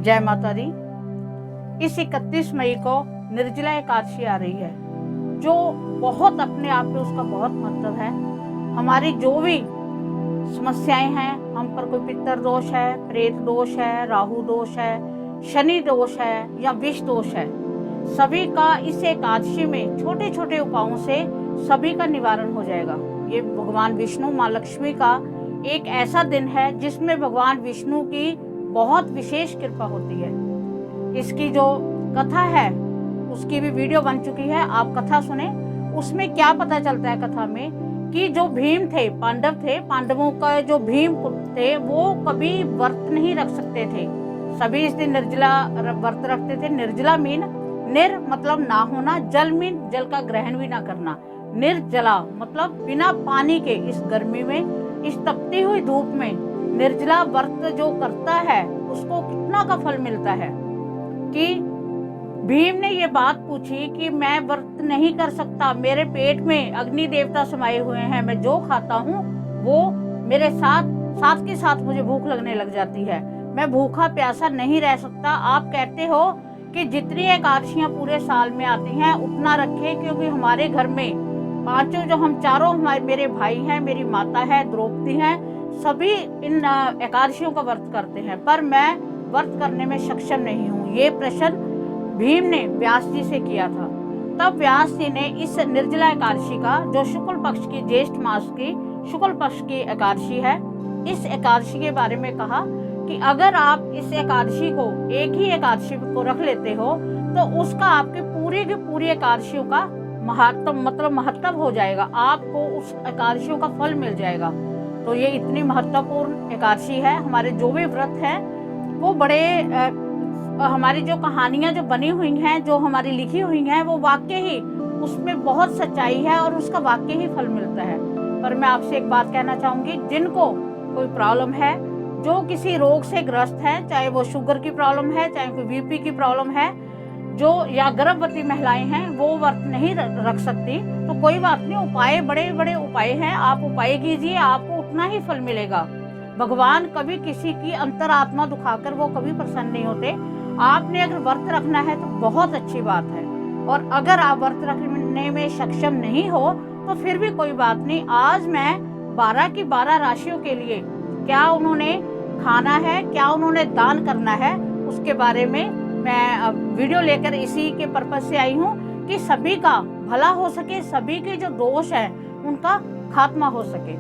जय माता दी। इस 31 मई को निर्जला एकादशी आ रही है, जो बहुत अपने आप में उसका बहुत महत्व है। हमारी जो भी समस्याएं हैं, हम पर कोई पितर दोष है, प्रेत दोष है, राहु दोष है, शनि दोष है या विष दोष है, सभी का इस एकादशी में छोटे छोटे उपायों से सभी का निवारण हो जाएगा। ये भगवान विष्णु माँ लक्ष्मी का एक ऐसा दिन है जिसमें भगवान विष्णु की बहुत विशेष कृपा होती है। इसकी जो कथा है उसकी भी वीडियो बन चुकी है, आप कथा सुने। उसमें क्या पता चलता है कथा में कि जो भीम थे, पांडव थे, पांडवों का जो भीम थे वो कभी व्रत नहीं रख सकते थे। सभी इस दिन निर्जला व्रत रखते थे। निर्जला मीन निर मतलब ना होना, जल मीन जल का ग्रहण भी ना करना। निर्जला मतलब बिना पानी के इस गर्मी में, इस तपती हुई धूप में निर्जला व्रत जो करता है उसको कितना का फल मिलता है। कि भीम ने ये बात पूछी कि मैं व्रत नहीं कर सकता, मेरे पेट में अग्नि देवता समाये हुए हैं, मैं जो खाता हूँ वो मेरे साथ के साथ मुझे भूख लगने लग जाती है, मैं भूखा प्यासा नहीं रह सकता। आप कहते हो कि जितनी एकादशियां पूरे साल में आती हैं उतना रखें, क्योंकि हमारे घर में पांचों जो हम चारों मेरे भाई हैं, मेरी माता है, द्रौपदी है, सभी इन एकादशियों का व्रत करते हैं, पर मैं व्रत करने में सक्षम नहीं हूँ। ये प्रश्न भीम ने व्यास जी से किया था। तब व्यास जी ने इस निर्जला एकादशी का, जो शुक्ल पक्ष की ज्येष्ठ मास की शुक्ल पक्ष की एकादशी है, इस एकादशी के बारे में कहा कि अगर आप इस एकादशी को, एक ही एकादशी को रख लेते हो तो उसका आपके पूरी की पूरी एकादशियों का महत्व हो जाएगा, आपको उस एकादशियों का फल मिल जाएगा। तो ये इतनी महत्वपूर्ण एकादशी है। हमारे जो भी व्रत हैं वो बड़े हमारी जो कहानियां जो बनी हुई हैं, जो हमारी लिखी हुई हैं, वो वाकई ही उसमें बहुत सच्चाई है और उसका वाकई ही फल मिलता है। पर मैं आपसे एक बात कहना चाहूंगी, जिनको कोई प्रॉब्लम है, जो किसी रोग से ग्रस्त है, चाहे वो शुगर की प्रॉब्लम है, चाहे कोई बीपी की प्रॉब्लम है, जो या गर्भवती महिलाएं हैं, वो व्रत नहीं रख सकती, तो कोई बात नहीं, उपाय बड़े बड़े उपाय हैं, आप उपाय कीजिए, आपको उतना ही फल मिलेगा। भगवान कभी किसी की अंतरात्मा दुखाकर वो कभी प्रसन्न नहीं होते। आपने अगर व्रत रखना है तो बहुत अच्छी बात है, और अगर आप व्रत रखने में सक्षम नहीं हो तो फिर भी कोई बात नहीं। आज मैं 12 की 12 राशियों के लिए क्या उन्होंने खाना है, क्या उन्होंने दान करना है, उसके बारे में मैं वीडियो लेकर इसी के पर्पज से आई हूँ कि सभी का भला हो सके, सभी के जो दोष है उनका खात्मा हो सके।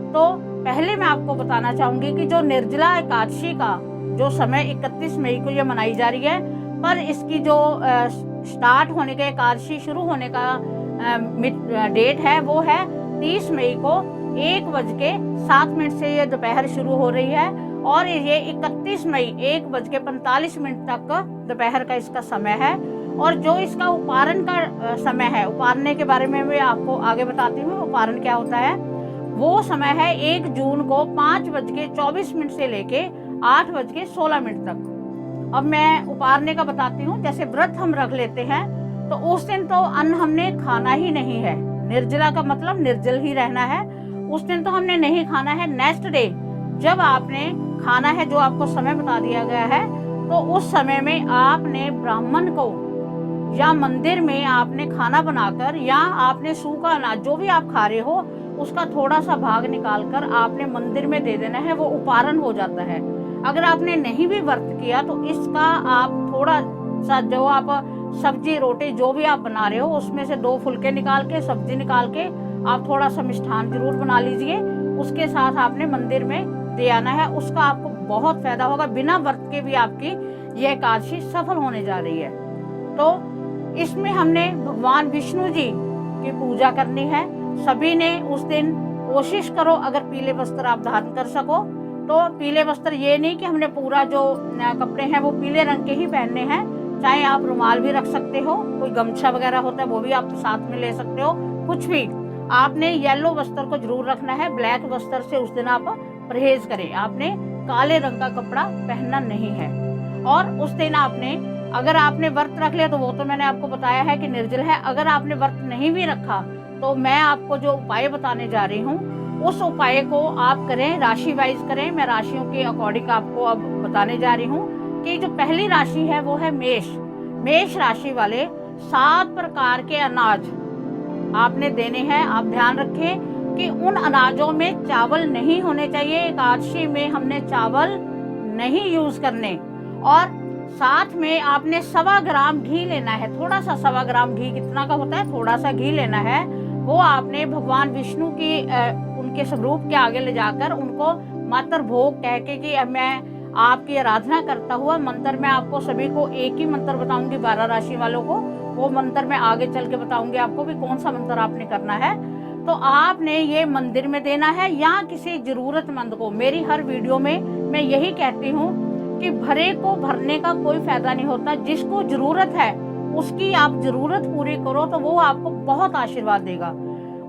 तो पहले मैं आपको बताना चाहूंगी कि जो निर्जला एकादशी का जो समय 31 मई को ये मनाई जा रही है, पर इसकी जो स्टार्ट होने का, एकादशी शुरू होने का डेट है वो है 30 मई को 1:07 से ये दोपहर शुरू हो रही है, और ये 31 मई 1:45 तक दोपहर का इसका समय है। और जो इसका उपारण का समय है, उपारने के बारे में मैं आपको आगे बताती हूँ, उपारण क्या होता है। वो समय है 1 जून को 5:24 से लेके 8:16 तक। अब मैं उपारने का बताती हूँ। जैसे व्रत हम रख लेते हैं तो उस दिन तो अन्न हमने खाना ही नहीं है, निर्जला का मतलब निर्जल ही रहना है, उस दिन तो हमने नहीं खाना है। नेक्स्ट डे जब आपने खाना है, जो आपको समय बता दिया गया है, तो उस समय में आपने ब्राह्मण को या मंदिर में आपने खाना बनाकर, या आपने सूखा अनाज जो भी आप खा रहे हो उसका थोड़ा सा भाग निकालकर आपने मंदिर में दे देना है, वो उपारण हो जाता है। अगर आपने नहीं भी व्रत किया तो इसका आप थोड़ा सा, जो आप सब्जी रोटी जो भी आप बना रहे हो उसमें से 2 फुलके निकाल के, सब्जी निकाल के आप थोड़ा सा मिष्ठान जरूर बना लीजिए, उसके साथ आपने मंदिर में दे आना है, उसका आपको बहुत फायदा होगा। बिना व्रत के भी आपकी यह एकादशी सफल होने जा रही है। तो इसमें हमने भगवान विष्णु जी की पूजा करनी है। सभी ने उस दिन कोशिश करो, अगर पीले वस्त्र आप धारण कर सको तो पीले वस्त्र, ये नहीं कि हमने पूरा जो कपड़े हैं वो पीले रंग के ही पहनने हैं, चाहे आप रुमाल भी रख सकते हो, कोई गमछा वगैरह होता है वो भी आप साथ में ले सकते हो, कुछ भी। आपने येलो वस्त्र को जरूर रखना है, ब्लैक वस्त्र से उस दिन आप परहेज करें। आपने काले रंग का कपड़ा पहनना नहीं है। और उस दिन आपने, अगर आपने व्रत रख लिया तो वो तो मैंने आपको बताया है कि निर्जल है। अगर आपने व्रत नहीं भी रखा तो मैं आपको जो उपाय बताने जा रही हूँ उस उपाय को आप करें, राशि वाइज करें। मैं राशियों के अकॉर्डिंग आपको अब बताने जा रही हूँ कि जो पहली राशि है वो है मेष। मेष राशि वाले 7 प्रकार के अनाज आपने देने हैं। आप ध्यान रखें कि उन अनाजों में चावल नहीं होने चाहिए। एकादशी में हमने चावल नहीं यूज करने। और साथ में आपने 1.25 ग्राम घी लेना है। थोड़ा सा 1.25 ग्राम घी, कितना का होता है, थोड़ा सा घी लेना है। वो आपने भगवान विष्णु की उनके स्वरूप के आगे ले जाकर उनको मात्र भोग कह के कि मैं आपकी आराधना करता हुआ मंत्र में आपको सभी को एक ही मंत्र बताऊंगी 12 राशि वालों को। वो मंत्र मैं आगे चल के बताऊंगी आपको भी कौन सा मंत्र आपने करना है। तो आपने ये मंदिर में देना है या किसी जरूरतमंद को। मेरी हर वीडियो में मैं यही कहती हूँ कि भरे को भरने का कोई फायदा नहीं होता। जिसको जरूरत है उसकी आप जरूरत पूरी करो तो वो आपको बहुत आशीर्वाद देगा।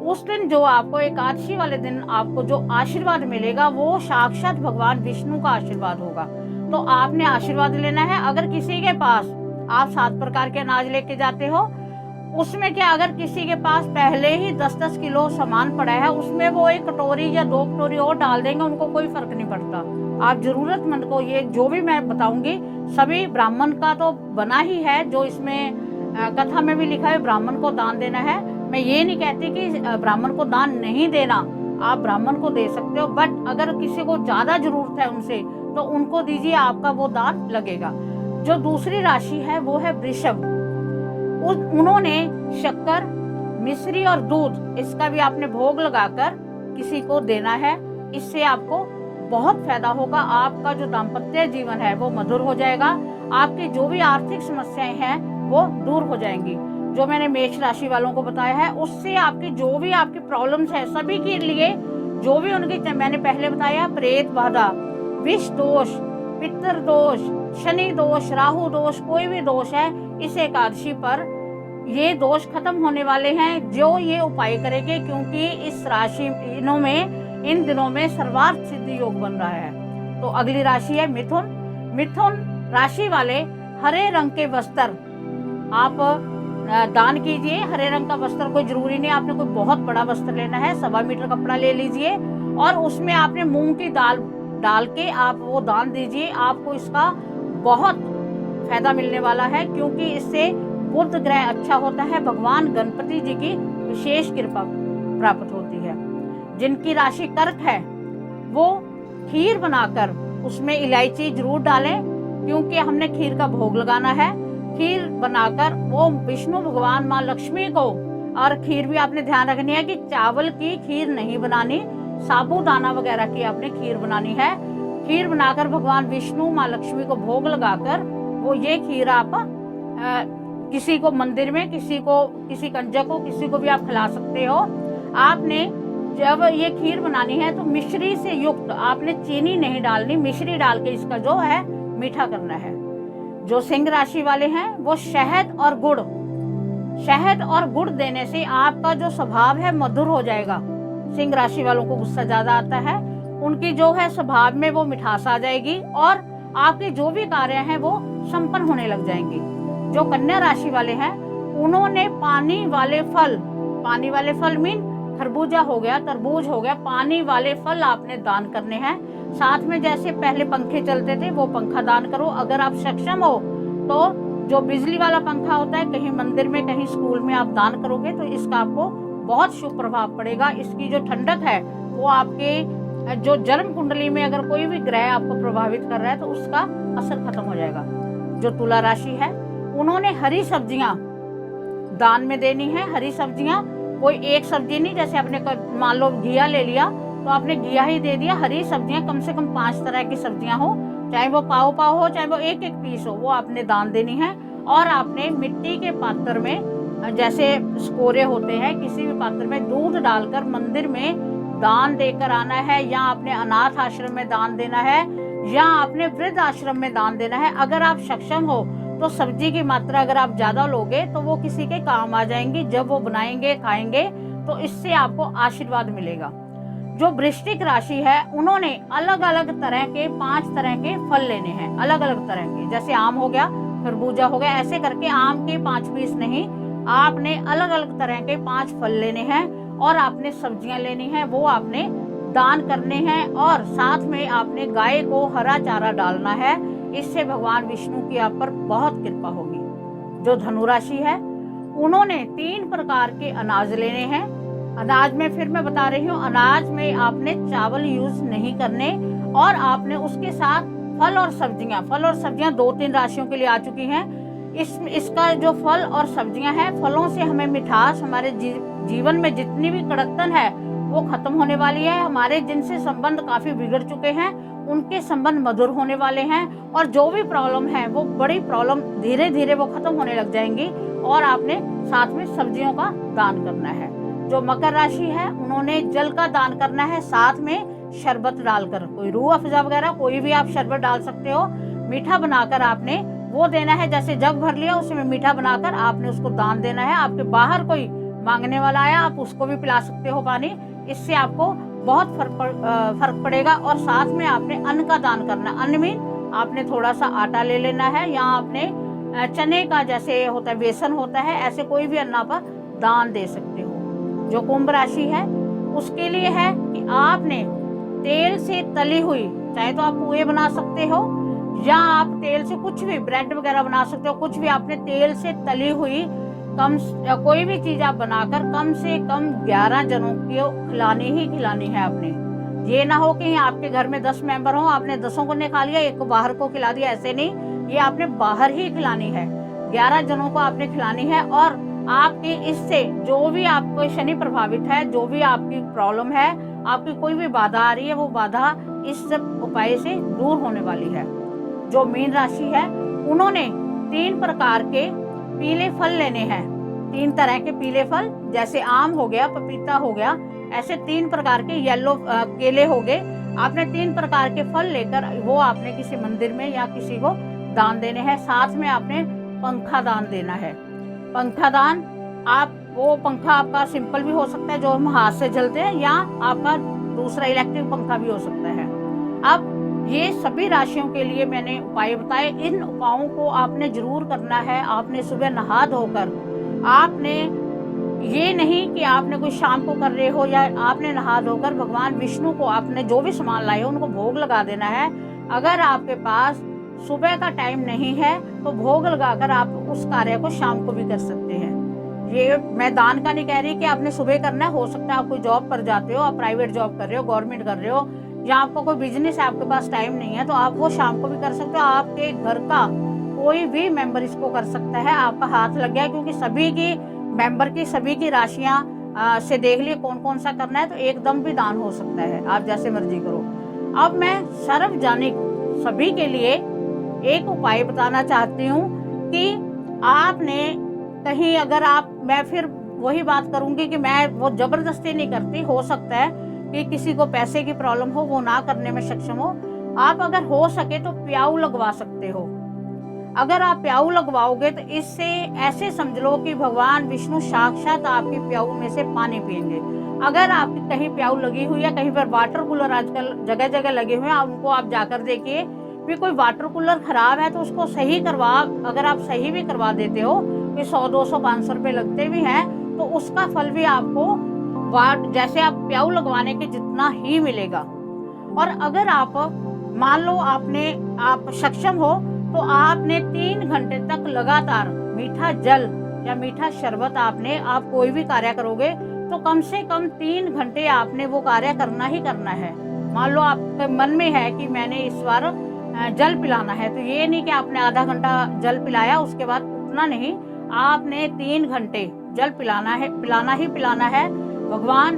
उस दिन जो आपको एकादशी वाले दिन आपको जो आशीर्वाद मिलेगा वो साक्षात भगवान विष्णु का आशीर्वाद होगा। तो आपने आशीर्वाद लेना है। अगर किसी के पास आप 7 प्रकार के अनाज लेके जाते हो, उसमें क्या, अगर किसी के पास पहले ही 10-10 किलो सामान पड़ा है, उसमें वो 1 कटोरी या 2 कटोरी और डाल देंगे, उनको कोई फर्क नहीं पड़ता। आप जरूरतमंद को ये जो भी मैं बताऊंगी सभी ब्राह्मण का तो बना ही है। जो इसमें कथा में भी लिखा है ब्राह्मण को दान देना है। मैं ये नहीं कहती कि ब्राह्मण को दान नहीं देना, आप ब्राह्मण को दे सकते हो, बट अगर किसी को ज्यादा जरूरत है उनसे तो उनको दीजिए, आपका वो दान लगेगा। जो दूसरी राशि है वो है वृषभ। उन्होंने शक्कर, मिश्री और दूध, इसका भी आपने भोग लगाकर किसी को देना है। इससे आपको बहुत फायदा होगा। आपका जो दाम्पत्य जीवन है वो मधुर हो जाएगा। आपकी जो भी आर्थिक समस्याएं हैं वो दूर हो जाएंगी। जो मैंने मेष राशि वालों को बताया है उससे आपकी जो भी आपकी प्रॉब्लम्स है सभी के लिए, जो भी उनकी मैंने पहले बताया, प्रेत बाधा, विष दोष, पितृ दोष, शनि दोष, राहु दोष, कोई भी दोष है, इस एकादशी पर ये दोष खत्म होने वाले हैं जो ये उपाय करेंगे। क्योंकि इस राशि इन दिनों में सर्वार्थ सिद्धि योग बन रहा है। तो अगली राशि है मिथुन। मिथुन राशि वाले हरे रंग के वस्त्र आप दान कीजिए। हरे रंग का वस्त्र कोई जरूरी नहीं, आपने कोई बहुत बड़ा वस्त्र लेना है, 1.25 मीटर कपड़ा ले लीजिए और उसमें आपने मूंग की दाल डाल के आप वो दान दीजिए। आपको इसका बहुत फायदा मिलने वाला है क्योंकि इससे बुध ग्रह अच्छा होता है, भगवान गणपति जी की विशेष कृपा प्राप्त होती है। जिनकी राशि कर्क है वो खीर बनाकर उसमें इलायची जरूर डालें क्योंकि हमने खीर का भोग लगाना है। खीर बनाकर वो विष्णु भगवान माँ लक्ष्मी को, और खीर भी आपने ध्यान रखनी है कि चावल की खीर नहीं बनानी, साबूदाना वगैरह की आपने खीर बनानी है। खीर बनाकर भगवान विष्णु माँ लक्ष्मी को भोग लगाकर वो ये खीर आप किसी को मंदिर में, किसी कंजक को, किसी को भी आप खिला सकते हो। आपने जब ये खीर बनानी है तो मिश्री से युक्त, आपने चीनी नहीं डालनी, मिश्री डाल के इसका जो है मीठा करना है। जो सिंह राशि वाले हैं वो शहद और गुड़ देने से आपका जो स्वभाव है मधुर हो जाएगा। सिंह राशि वालों को गुस्सा ज्यादा आता है, उनकी जो है स्वभाव में वो मिठास आ जाएगी और आपके जो भी कार्य हैं वो संपन्न होने लग जाएंगे। जो कन्या राशि वाले हैं उन्होंने पानी वाले फल मीन खरबूजा हो गया, तरबूज हो गया, पानी वाले फल आपने दान करने हैं। साथ में जैसे पहले पंखे चलते थे वो पंखा दान करो। अगर आप सक्षम हो तो जो बिजली वाला पंखा होता है, कहीं मंदिर में, कहीं स्कूल में आप दान करोगे तो इसका आपको बहुत शुभ प्रभाव पड़ेगा। इसकी जो ठंडक है वो आपके जो जन्म कुंडली में अगर कोई भी ग्रह आपको प्रभावित कर रहा है तो उसका असर खत्म हो जाएगा। जो तुला राशि है उन्होंने हरी सब्जियां दान में देनी है। हरी सब्जियां कोई एक सब्जी नहीं, जैसे आपने मान लो घिया ले लिया तो आपने घिया ही दे दिया। हरी सब्जियां कम से कम 5 तरह की सब्जियां हो, चाहे वो पाव हो, चाहे वो एक पीस हो, वो आपने दान देनी है। और आपने मिट्टी के पात्र में, जैसे स्कोरे होते हैं, किसी भी पात्र में दूध डालकर मंदिर में दान देकर आना है, या आपने अनाथ आश्रम में दान देना है, या आपने वृद्ध आश्रम में दान देना है। अगर आप सक्षम हो तो सब्जी की मात्रा अगर आप ज्यादा लोगे तो वो किसी के काम आ जाएंगी। जब वो बनाएंगे खाएंगे तो इससे आपको आशीर्वाद मिलेगा। जो वृश्चिक राशि है उन्होंने अलग अलग तरह के 5 तरह के फल लेने हैं, अलग अलग तरह के, जैसे आम हो गया, खरबूजा हो गया, ऐसे करके आम के 5 पीस नहीं, आपने अलग अलग तरह के 5 फल लेने हैं और आपने सब्जियां लेनी है, वो आपने दान करने हैं। और साथ में आपने गाय को हरा चारा डालना है। इससे भगवान विष्णु की आप पर बहुत कृपा होगी। जो धनु राशि है, उन्होंने 3 प्रकार के अनाज लेने हैं। अनाज में फिर मैं बता रही हूँ, अनाज में आपने चावल यूज नहीं करने, और आपने उसके साथ फल और सब्जियां 2-3 राशियों के लिए आ चुकी हैं। इसका जो फल और सब्जियां हैं, फलों से हमें मिठास, हमारे जीवन में जितनी भी कड़कतन है वो खत्म होने वाली है। हमारे जिनसे संबंध काफी बिगड़ चुके हैं उनके संबंध मधुर होने वाले हैं, और जो भी प्रॉब्लम है वो बड़ी प्रॉब्लम धीरे धीरे वो खत्म होने लग जाएंगी। और आपने साथ में सब्जियों का दान करना है। जो मकर राशि है, उन्होंने जल का दान करना है, साथ में शरबत डालकर, कोई रूह अफ़ज़ा वगैरह कोई भी आप शरबत डाल सकते हो, मीठा बनाकर आपने वो देना है। जैसे जग भर लिया उसमें मीठा बनाकर आपने उसको दान देना है। आपके बाहर कोई मांगने वाला आया, आप उसको भी पिला सकते हो पानी, इससे आपको बहुत फर्क पड़ेगा। और साथ में आपने अन्न का दान करना। अन्न में आपने थोड़ा सा आटा ले लेना है, या आपने चने का, जैसे होता है बेसन होता है, ऐसे कोई भी अन्न पर दान दे सकते हो। जो कुंभ राशि है, उसके लिए है कि आपने तेल से तली हुई, चाहे तो आप पोहे बना सकते हो, या आप तेल से कुछ भी ब्रेड वगैरह बना सकते हो, कुछ भी आपने तेल से तली हुई कोई भी चीज आप बनाकर कम से कम 11 जनों को खिलानी है आपने। ये ना हो कि आपके घर में 10 मेंबर हो, आपने 10 को नहीं खा लिया, एक को बाहर को खिला दिया, ऐसे नहीं, ये आपने बाहर ही खिलानी है। 11 जनों को आपने खिलानी है। और आपकी इससे जो भी आपको शनि प्रभावित है, जो भी आपकी प्रॉब्लम है, आपकी कोई भी बाधा आ रही है, वो बाधा इस उपाय से दूर होने वाली है। जो मीन राशि है, उन्होंने 3 प्रकार के पीले फल लेने हैं। 3 तरह के पीले फल, जैसे आम हो गया, पपीता हो गया, ऐसे 3 प्रकार के येलो केले हो गए। आपने 3 प्रकार के फल लेकर वो आपने किसी मंदिर में या किसी को दान देने हैं। साथ में आपने पंखा दान देना है। पंखा दान, वो पंखा आपका सिंपल भी हो सकता है जो हम हाथ से झलते हैं, या आपका दूसरा इलेक्ट्रिक पंखा भी हो सकता है। अब ये सभी राशियों के लिए मैंने उपाय बताए। इन उपायों को आपने जरूर करना है। आपने सुबह नहा धोकर, आपने ये नहीं कि आपने कोई शाम को कर रहे हो, या आपने नहा धोकर भगवान विष्णु को आपने जो भी सामान लाए हो उनको भोग लगा देना है। अगर आपके पास सुबह का टाइम नहीं है तो भोग लगाकर आप उस कार्य को शाम को भी कर सकते हैं। ये मैं दान का नहीं कह रही कि आपने सुबह करना है। हो सकता है आप कोई जॉब पर जाते हो, आप प्राइवेट जॉब कर रहे हो, गवर्नमेंट कर रहे हो, या आपका कोई बिजनेस है, आपके पास टाइम नहीं है, तो आप वो शाम को भी कर सकते हो। आपके घर का कोई भी मेंबर इसको कर सकता है, आपका हाथ लग गया, क्योंकि सभी की मेंबर की सभी की राशियां से देख लिए कौन कौन सा करना है, तो एकदम भी दान हो सकता है, आप जैसे मर्जी करो। अब मैं सार्वजनिक सभी के लिए एक उपाय बताना चाहती हूँ कि आपने कहीं अगर मैं फिर वही बात करूंगी कि मैं वो जबरदस्ती नहीं करती। हो सकता है कि किसी को पैसे की प्रॉब्लम हो, वो ना करने में सक्षम हो। आप अगर हो सके तो प्याऊ लगवा सकते हो। अगर आप प्याऊ लगवाओगे तो इससे ऐसे समझ लो कि भगवान विष्णु साक्षात आपकी प्याऊ में से पानी पिएंगे। अगर आपकी कहीं प्याऊ लगी हुई है, कहीं पर वाटर कूलर आजकल जगह जगह लगे हुए हैं, उनको आप जाकर देखिए। भी कोई वाटर कूलर खराब है तो उसको सही करवा, अगर आप सही भी करवा देते हो, कि 100, 200, 500 रुपए लगते भी हैं, तो उसका फल भी आपको जैसे आप प्याऊ लगवाने के जितना ही मिलेगा। और अगर आप मान लो आप सक्षम हो तो आपने 3 घंटे तक लगातार मीठा जल या मीठा शरबत आप कोई भी कार्य करोगे तो कम से कम 3 घंटे आपने वो कार्य करना ही करना है। मान लो आपके मन में है कि मैंने इस बार जल पिलाना है, तो ये नहीं कि आपने आधा घंटा जल पिलाया उसके बाद उतना नहीं, आपने 3 घंटे जल पिलाना ही पिलाना है। भगवान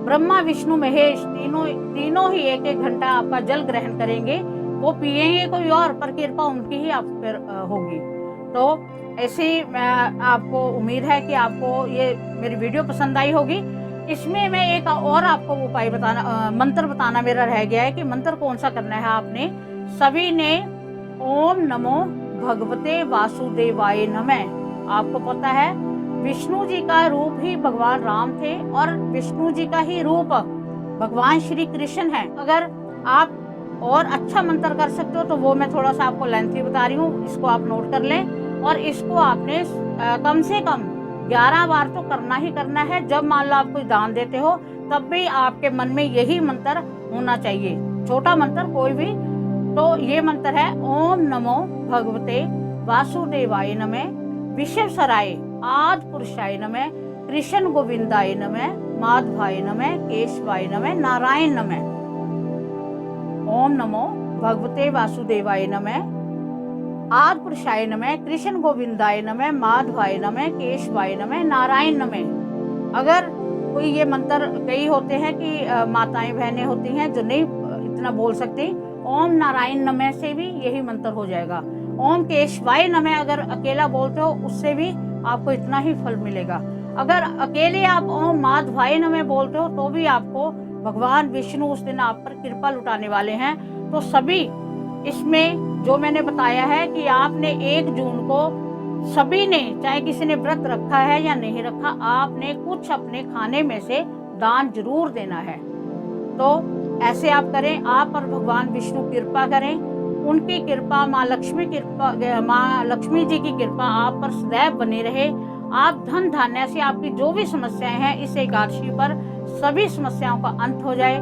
ब्रह्मा विष्णु महेश तीनों ही 1-1 घंटा आपका जल ग्रहण करेंगे। वो पिएंगे कोई और, पर कृपा उनकी ही आप पर होगी। तो ऐसी आपको उम्मीद है कि आपको ये मेरी वीडियो पसंद आई होगी। इसमें मैं एक और आपको उपाय मंत्र बताना मेरा रह गया है कि मंत्र कौन सा करना है। आपने सभी ने ओम नमो भगवते वासुदेवाय नमः। आपको पता है विष्णु जी का रूप ही भगवान राम थे और विष्णु जी का ही रूप भगवान श्री कृष्ण है। अगर आप और अच्छा मंत्र कर सकते हो तो वो मैं थोड़ा सा आपको लेंथी बता रही हूँ, इसको आप नोट कर लें। और इसको आपने कम से कम 11 बार तो करना ही करना है। जब मान लो आप कोई दान देते हो तब भी आपके मन में यही मंत्र होना चाहिए। छोटा मंत्र कोई भी तो ये मंत्र है ओम नमो भगवते वासुदेवाय नमः, विश्वेश्वराय आदि पुरुषाय नमः, कृष्ण गोविंदाय नमः, माधवाय नमः, केशवाय नमः, नारायण नमः। ओम नमो भगवते वासुदेवाय नमः, आदि पुरुषाय नमः, कृष्ण गोविंदाय नमः, माधवाय नमः, केशवाय नमः, नारायण नमः। अगर कोई ये मंत्र, कई होते हैं कि माताएं बहनें होती हैं जो नहीं इतना बोल सकती, ओम नारायण नमः से भी यही मंत्र हो जाएगा। ओम केशवाय नमः अगर अकेला बोलते हो उससे भी आपको इतना ही फल मिलेगा। अगर अकेले आप ओम माधवाय नमः बोलते हो तो भी आपको भगवान विष्णु उस दिन आप पर कृपा लुटाने वाले हैं। तो सभी इसमें जो मैंने बताया है कि आपने 1 जून को सभी ने, चाहे किसी ने व्रत रखा है या नहीं रखा, आपने कुछ अपने खाने में से दान जरूर देना है। तो ऐसे आप करें, आप पर भगवान विष्णु कृपा करें, उनकी कृपा, माँ लक्ष्मी जी की कृपा आप पर सदैव बनी रहे। आप धन धान्य से, आपकी जो भी समस्याएं हैं इस एकादशी पर सभी समस्याओं का अंत हो जाए।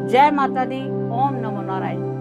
जय माता दी। ओम नमो नारायण।